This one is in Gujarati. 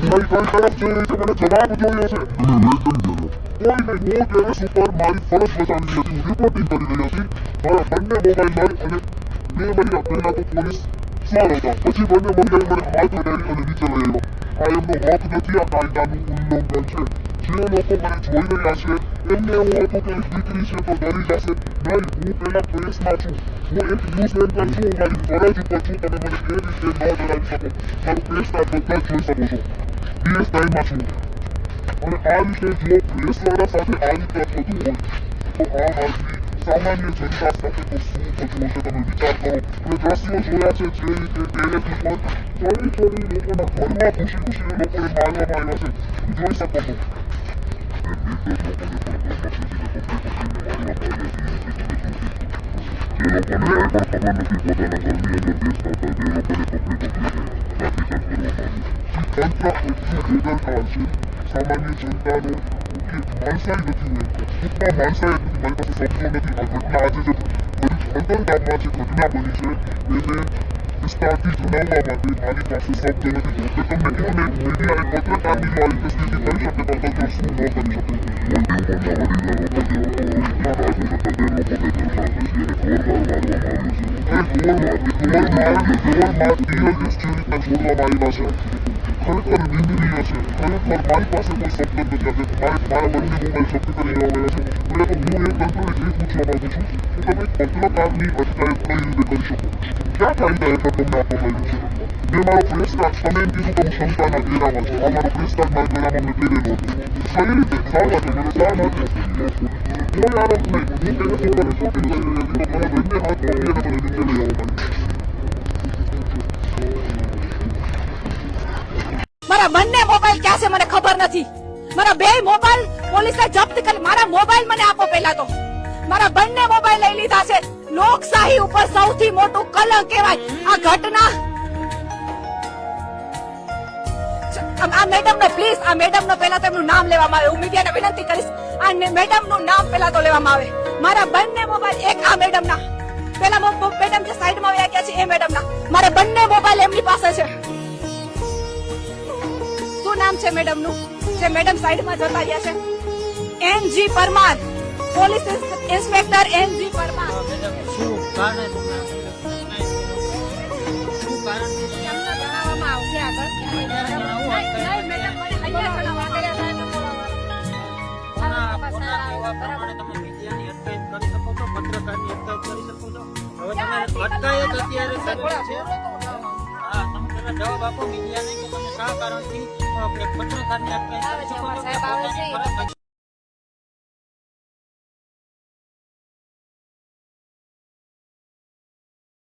ભાઈ કઈ તરફ જઈ રહી છે મને જવાબ જોઈએ છે તમે વેતન કરો કોઈ નહીં હું ટેરેસ ઉપર મારી ફરજ બજાવી હતી હું રિપોર્ટિંગ કરી રહી હતી મારા બંને મોબાઈલ લઈ અને 2 મહિના પહેલા તો પોલીસ સ્વાર હતા પછી બંને મહિલાએ મને હાથ અડાડી અને નીચે લઈ આવ્યો આ એમનો હક નથી આ કાયદાનું ઉલ્લંઘન છે જે લોકો મને જોઈ રહ્યા છે એમને એવું હતું કે દીકરી છે તો ડરી જશે નહીં હું પહેલા પ્રેસમાં છું હું એક ન્યૂઝ એન્કર છું મારી ફરજ ઉપર છું તમે મને એ રીતે ન ડરાવી શકો મારું પ્રેસ કાર્ડ બધા જોઈ શકો છો DSI-માં છું અને આ વિશે જો પ્રેસવાળા સાથે આ રીતે થતું હોય તો આ મારી સામાન્ય જનતા સાથે તો શું થતું હશે તમે વિચાર કરો અને દ્રશ્યો જોયા છે જે રીતે ટેરેસ ઉપર ચોરી લોકોના ઘરમાં ખુશી લોકોને મારવામાં આવ્યા છે જોઈ શકો છો જે લોકોને પણ ખબર નથી પોતાના ઘરની અંદર બેસતા હતા જે લોકોને પકડી તંત્ર એટલું બેદરકાર છે સામાન્ય જનતાનો કે માણસાઈ નથી હોય ટૂંકમાં માણસાઈ નથી મારી પાસે શબ્દો નથી આ ઘટના આજે જે અંતરગામમાં જે ઘટના બની છે એને વિસ્તારથી જણાવવા માટે મારી પાસે શબ્દ નથી તો તમને કહ્યું ને મીડિયા એક પત્રકારની જો આવી સ્થિતિ કરી શકે તો તંત્ર શું ન કરી શકે ખરેખર નિંદનીય છે ખરેખર મારી પાસે કોઈ શબ્દ નથી મારા બંને મોબાઈલ જપ્ત કરી લેવામાં આવ્યા છે એટલે હું એ તંત્રને એ પૂછવા માંગુ છું કે તમે પત્રકારની અટકાયત કઈ રીતે કરી શકો ક્યાં કાયદા હેઠળ તમને આપવામાં આવ્યું છે મેં મારો પ્રેસ કાર્ડ તમે એમ કીધું કે હું શંકાના ઘેરામાં છું આ મારો પ્રેસ કાર્ડ મારા ઘેરામાં મેં પહેરેલો હતો કઈ રીતે શા માટે મને શા માટે કોઈ આરોપ નહીં હું ટેરેસ ઉપર શૂટિંગ કરી રહી હતી તો મારા બંને હાથ પકડી અને મને નીચે લઈ આવવા મારા બંને મોબાઈલ ક્યાં છે મને ખબર નથી મારા બે મોબાઈલ પોલીસે જપ્ત કરી મારા મોબાઈલ મને આપો પહેલા તો મારા બંને મોબાઈલ લઈ લીધા છે લોકશાહી ઉપર સૌથી મોટું કલંક કહેવાય આ ઘટના આ મેડમ નો પ્લીઝ આ મેડમ નો પહેલા તો એમનું નામ લેવામાં આવે હું મીડિયાને વિનંતી કરીશ આ મેડમ નું નામ પહેલા તો લેવામાં આવે મારા બંને મોબાઈલ એક આ મેડમ ના પહેલા મેડમ જે સાઈડમાં આવ્યા ગયા છે એ મેડમ ના મારા બંને મોબાઈલ એમની પાસે છે શું નામ છે મેડમ નું જે મેડમ સાઈડમાં જતા રહ્યા છે NG Parmar police inspector NG Parmar શું કારણ એમને જણાવવામાં આવશે આગળ નહીં મેડમ મને અહીંયા જણાવવા કર્યા જવાબ આપો મીડિયાને કે તમે શા કારણથી પત્રકારની અટકાયત કરી શકો છો.